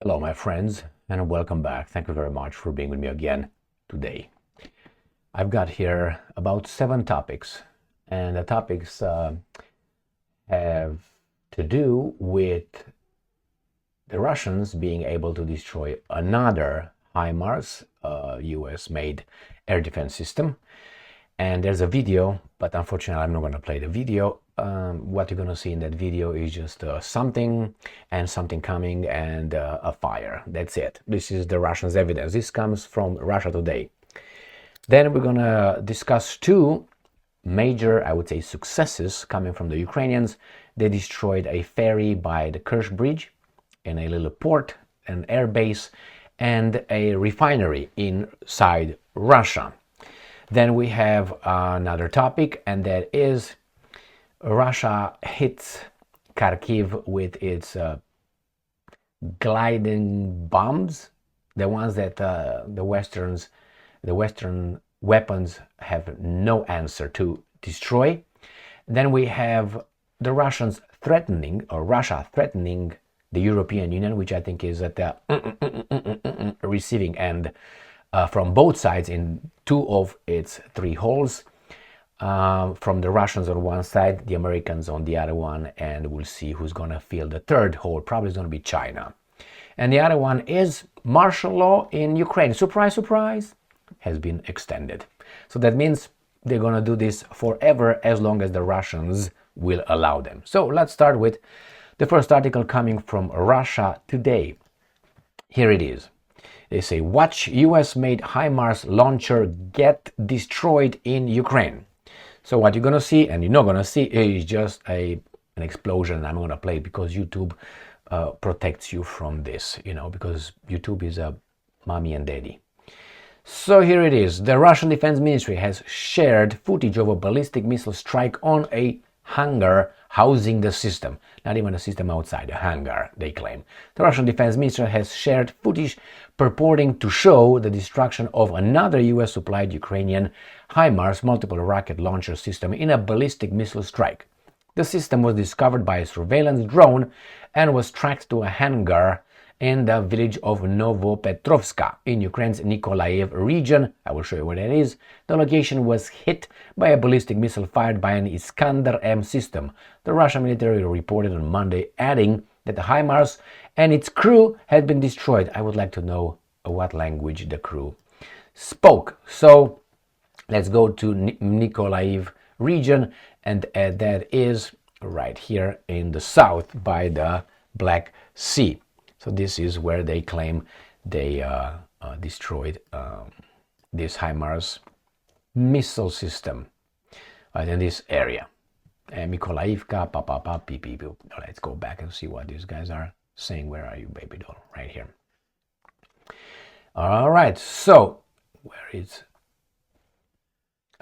Hello, my friends, and welcome back. Thank you very much for being with me again today. I've got here about 7 topics, and the topics have to do with the Russians being able to destroy another HIMARS, US-made air defense system. And there's a video, but unfortunately I'm not going to play the video. What you're going to see in that video is just something coming and a fire. That's it. This is the Russians' evidence. This comes from Russia Today. Then we're going to discuss 2 major, I would say, successes coming from the Ukrainians. They destroyed a ferry by the Kerch Bridge in a little port, an airbase, and a refinery inside Russia. Then we have another topic, and that is Russia hits Kharkiv with its gliding bombs, the ones that the Western weapons have no answer to destroy. Then we have the Russians threatening, or Russia threatening, the European Union, which I think is at the receiving end from both sides in 2 of its 3 holes. From the Russians on one side, the Americans on the other one, and we'll see who's going to fill the 3rd hole. Probably is going to be China. And the other one is martial law in Ukraine. Surprise, surprise, has been extended. So that means they're going to do this forever as long as the Russians will allow them. So let's start with the first article coming from Russia Today. Here it is. They say, watch US-made HIMARS launcher get destroyed in Ukraine. So what you're going to see, and you're not going to see, is just an explosion. I'm going to play because YouTube protects you from this, because YouTube is a mommy and daddy. So here it is. The Russian Defense Ministry has shared footage of a ballistic missile strike on a hangar housing the system. Not even a system outside, a hangar, they claim. The Russian Defense Ministry has shared footage purporting to show the destruction of another US-supplied Ukrainian HIMARS multiple rocket launcher system in a ballistic missile strike. The system was discovered by a surveillance drone and was tracked to a hangar in the village of Novopetrovska in Ukraine's Nikolaev region. I will show you where that is. The location was hit by a ballistic missile fired by an Iskander-M system. The Russian military reported on Monday, adding that the HIMARS and its crew had been destroyed. I would like to know what language the crew spoke. So let's go to Nikolaev region, and that is right here in the south by the Black Sea. So this is where they claim they destroyed this HIMARS missile system in this area. Mikolaivka, Let's go back and see what these guys are saying. Where are you, baby doll? Right here. All right, so where is...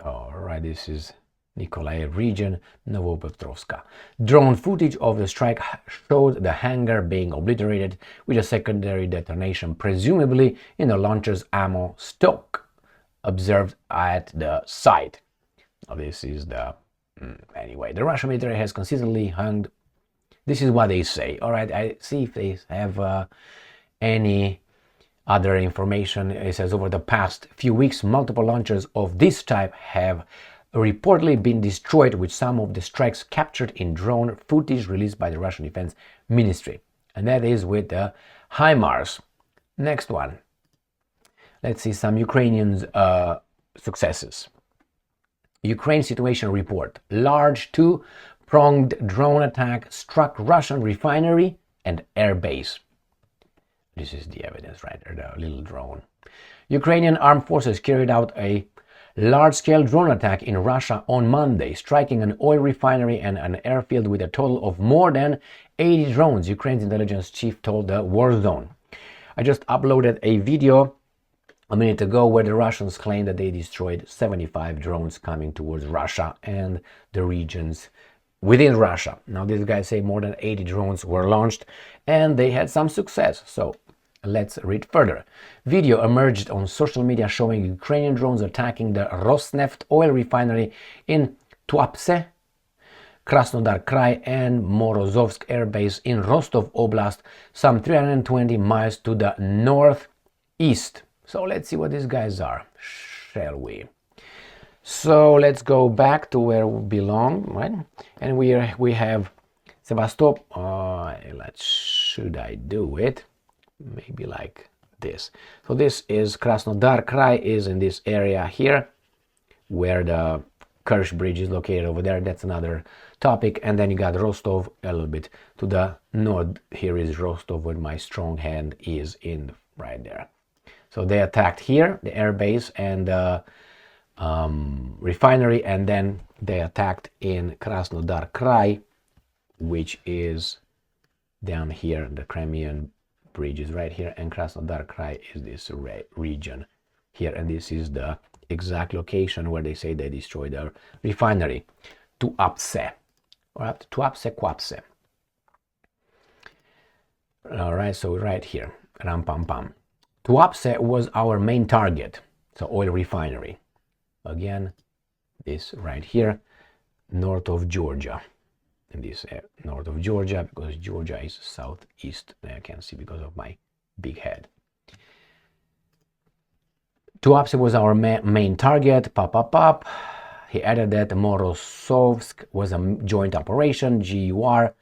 All right, this is Nikolaev region, Novopetrovska. Drone footage of the strike showed the hangar being obliterated with a secondary detonation, presumably in the launcher's ammo stock, observed at the site. Now, this is the... Anyway, the Russian military has consistently hung... This is what they say. All right, I see if they have any other information. It says, over the past few weeks, multiple launchers of this type have reportedly been destroyed, with some of the strikes captured in drone footage released by the Russian Defense Ministry. And that is with the HIMARS. Next one. Let's see some Ukrainian successes. Ukraine situation report. Large 2-pronged drone attack struck Russian refinery and airbase. This is the evidence right there, the little drone. Ukrainian armed forces carried out a large-scale drone attack in Russia on Monday, striking an oil refinery and an airfield with a total of more than 80 drones, Ukraine's intelligence chief told the War Zone. I just uploaded a video a minute ago where the Russians claim that they destroyed 75 drones coming towards Russia and the regions within Russia. Now, these guys say more than 80 drones were launched and they had some success. So let's read further. Video emerged on social media showing Ukrainian drones attacking the Rosneft oil refinery in Tuapse, Krasnodar Krai and Morozovsk Airbase in Rostov Oblast, some 320 miles to the northeast. So let's see what these guys are, shall we? So let's go back to where we belong, right? And we have Sevastopol. Should I do it? Maybe like this. So this is Krasnodar Krai, is in this area here, where the Kerch Bridge is located over there. That's another topic. And then you got Rostov a little bit to the north. Here is Rostov, where my strong hand is in right there. So they attacked here, the airbase and the refinery, and then they attacked in Krasnodar Krai, which is down here. The Crimean Bridge is right here, and Krasnodar Krai is this region here, and this is the exact location where they say they destroyed the refinery. Tuapse, right? Tuapse. All right, so right here, ram pam pam. Tuapse was our main target, so oil refinery. Again, this right here, north of Georgia. In this north of Georgia, because Georgia is southeast. I can't see because of my big head. Tuapse was our main target. Pop. He added that Morozovsk was a joint operation. GUR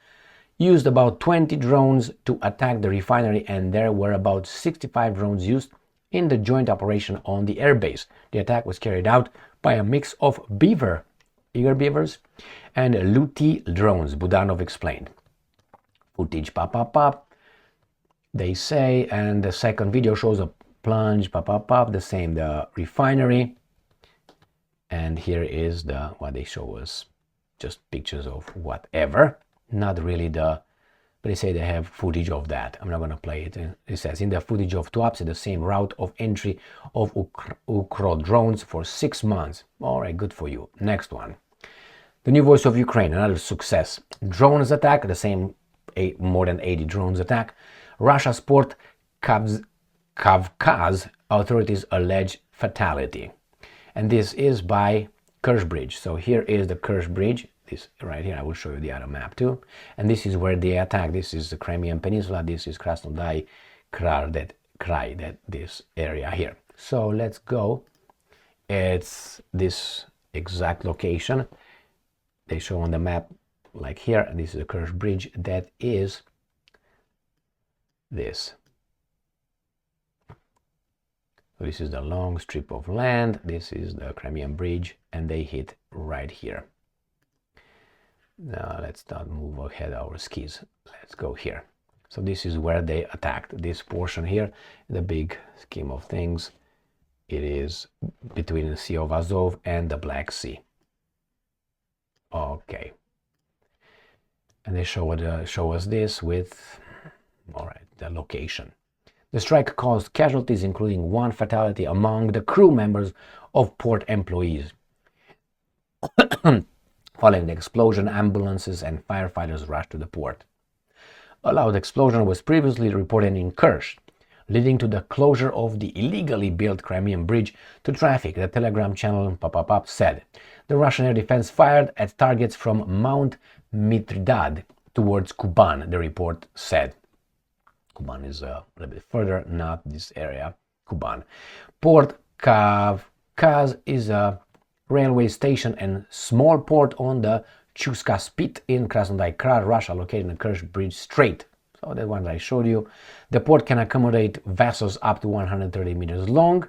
used about 20 drones to attack the refinery, and there were about 65 drones used in the joint operation on the airbase. The attack was carried out by a mix of eager beavers, and Ukr Drones, Budanov explained. Footage pop. They say, and the second video shows a plunge pop, the same, the refinery. And here is what they show us, just pictures of whatever, not really but they say they have footage of that. I'm not going to play it. It says, in the footage of Tuapse, the same route of entry of Ukr Drones for 6 months. All right, good for you. Next one. The New Voice of Ukraine, another success. Drones attack, the same more than 80 drones attack. Rus Port, Kavkaz, authorities allege fatality. And this is by Kerch Bridge. So here is the Kerch Bridge. This right here, I will show you the other map too. And this is where they attack. This is the Crimean Peninsula. This is Krasnodar Krai, this area here. So let's go. It's this exact location. They show on the map like here. And this is the Kerch Bridge. That is this. So this is the long strip of land. This is the Crimean Bridge, and they hit right here. Now let's not move ahead our skis. Let's go here. So this is where they attacked. This portion here, the big scheme of things, it is between the Sea of Azov and the Black Sea. Okay. And they show us this with, all right, the location. The strike caused casualties, including 1 fatality among the crew members of port employees. Following the explosion, ambulances and firefighters rushed to the port. A loud explosion was previously reported in Kerch, leading to the closure of the illegally built Crimean Bridge to traffic, the Telegram channel said. The Russian air defense fired at targets from Mount Mitridad towards Kuban, the report said. Kuban is a little bit further, not this area, Kuban. Port Kavkaz is a railway station and small port on the Chuska Spit in Krasnodar Krai, Russia, located in the Kerch Bridge Strait. So the one I showed you. The port can accommodate vessels up to 130 meters long,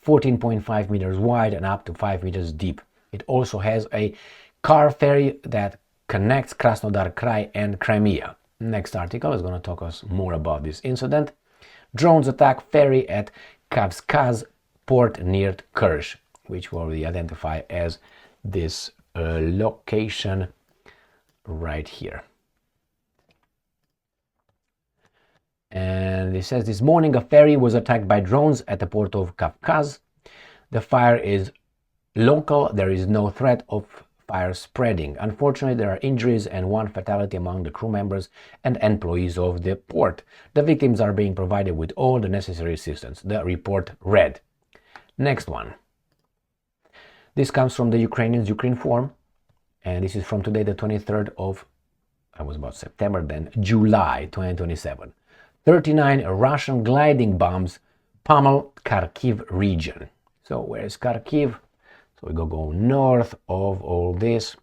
14.5 meters wide, and up to 5 meters deep. It also has a car ferry that connects Krasnodar Krai and Crimea. Next article is going to talk us more about this incident. Drones attack ferry at Kavkaz port near Kerch, which we already identify as this location right here. And it says, this morning a ferry was attacked by drones at the port of Kavkaz. The fire is local. There is no threat of fire spreading. Unfortunately, there are injuries and 1 fatality among the crew members and employees of the port. The victims are being provided with all the necessary assistance, the report read. Next one. This comes from the Ukrainian Forum. And this is from today, the 23rd of, I was about September then, July 2027. 39 Russian gliding bombs pummel Kharkiv region. So where is Kharkiv? So we go north of all this,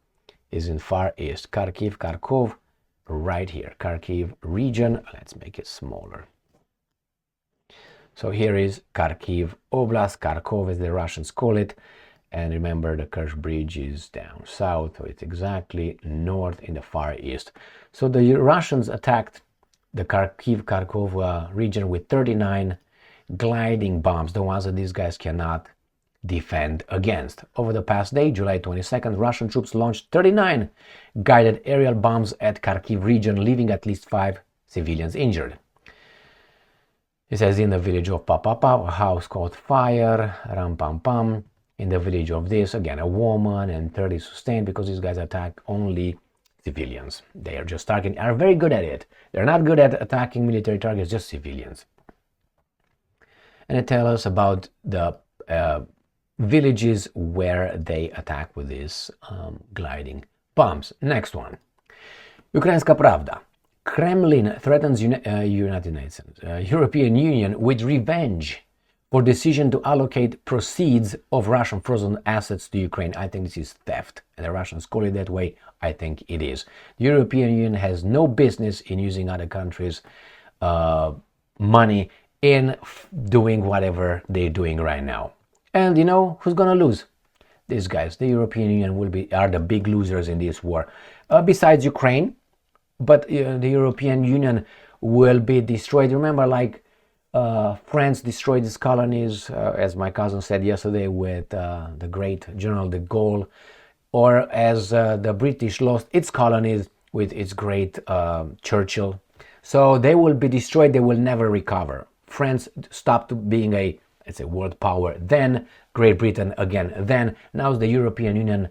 is in Far East. Kharkov, right here. Kharkiv region. Let's make it smaller. So here is Kharkiv Oblast. Kharkov, as the Russians call it. And remember, the Kerch Bridge is down south, so it's exactly north in the Far East. So the Russians attacked the Kharkov region with 39 gliding bombs, the ones that these guys cannot defend against. Over the past day, July 22nd, Russian troops launched 39 guided aerial bombs at Kharkiv region, leaving at least 5 civilians injured. It says in the village of Papapa, a house caught fire, ram pam pam. In the village of this, again, a woman and 30 sustained, because these guys attack only civilians. They are just targeting, are very good at it. They're not good at attacking military targets, just civilians. And it tells us about the villages where they attack with these gliding bombs. Next one. Ukrainska Pravda. Kremlin threatens United Nations, European Union with revenge for decision to allocate proceeds of Russian frozen assets to Ukraine. I think this is theft, and the Russians call it that way. I think it is. The European Union has no business in using other countries' money in doing whatever they're doing right now. And you know who's gonna lose? These guys. The European Union are the big losers in this war. Besides Ukraine, but the European Union will be destroyed. Remember, like France destroyed its colonies, as my cousin said yesterday, with the great General de Gaulle, or as the British lost its colonies with its great Churchill. So they will be destroyed. They will never recover. France stopped being a world power then, Great Britain again then. Now it's the European Union's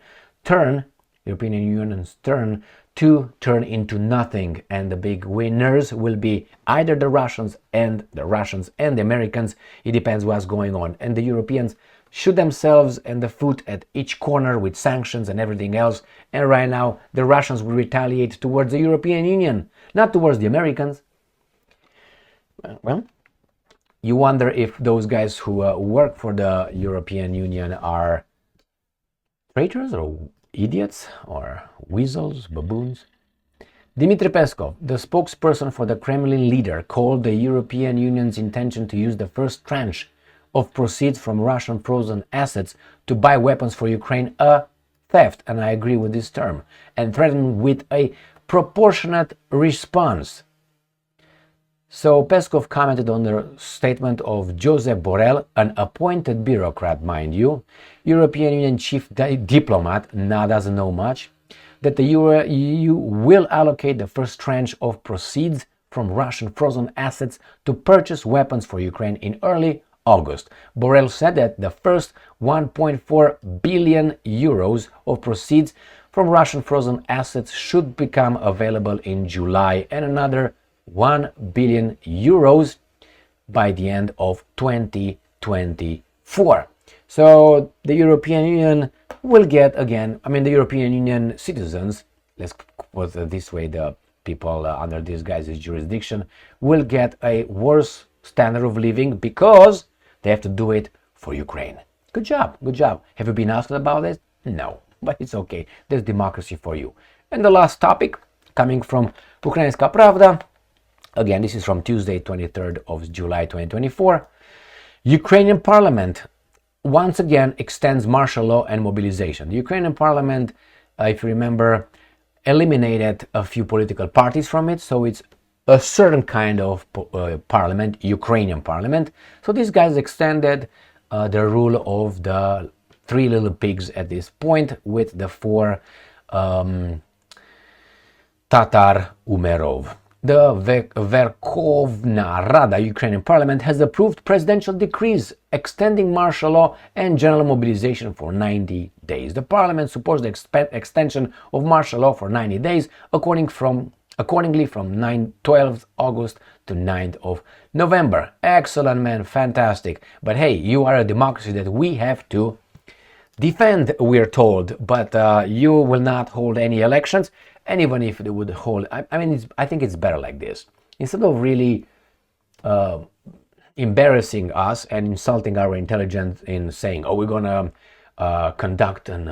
turn to turn into nothing, and the big winners will be either the Russians and the Americans. It depends what's going on. And the Europeans shoot themselves in the foot at each corner with sanctions and everything else. And right now the Russians will retaliate towards the European Union, not towards the Americans. Well, you wonder if those guys who work for the European Union are traitors or idiots or weasels, baboons. Dmitry Peskov, the spokesperson for the Kremlin leader, called the European Union's intention to use the first tranche of proceeds from Russian frozen assets to buy weapons for Ukraine a theft, and I agree with this term, and threatened with a proportionate response. So Peskov commented on the statement of Josep Borrell, an appointed bureaucrat, mind you, European Union chief diplomat, doesn't know much, that the EU will allocate the first tranche of proceeds from Russian frozen assets to purchase weapons for Ukraine in early August. Borrell said that the first 1.4 billion euros of proceeds from Russian frozen assets should become available in July, and another 1 billion euros by the end of 2024. So the European Union will get, again, the European Union citizens, let's put it this way, the people under these guys' jurisdiction, will get a worse standard of living because they have to do it for Ukraine. Good job, good job. Have you been asked about this? No, but it's okay. There's democracy for you. And the last topic, coming from Ukrainska Pravda, again, this is from Tuesday, 23rd of July 2024. Ukrainian parliament once again extends martial law and mobilization. The Ukrainian parliament, if you remember, eliminated a few political parties from it, so it's a certain kind of parliament, Ukrainian parliament. So these guys extended the rule of the 3 little pigs at this point with the 4 Tatar Umerov. The Verkhovna Rada Ukrainian parliament has approved presidential decrees extending martial law and general mobilization for 90 days. The parliament supports the extension of martial law for 90 days, accordingly from 12th August to 9th of November. Excellent, man, fantastic. But hey, you are a democracy that we have to defend, we're told, but you will not hold any elections. And even if they would hold, I mean, I think it's better like this. Instead of really embarrassing us and insulting our intelligence in saying, oh, we're gonna conduct an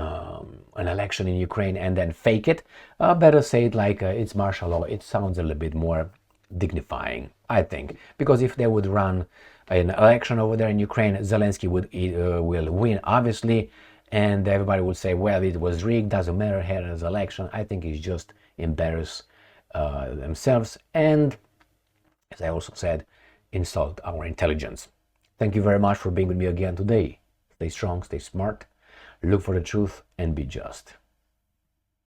election in Ukraine and then fake it, better say it like it's martial law. It sounds a little bit more dignifying, I think, because if they would run an election over there in Ukraine, Zelensky will win, obviously, and everybody would say, well, it was rigged, doesn't matter, had an election. I think it's just embarrass themselves and, as I also said, insult our intelligence. Thank you very much for being with me again today. Stay strong, stay smart, look for the truth, and be just.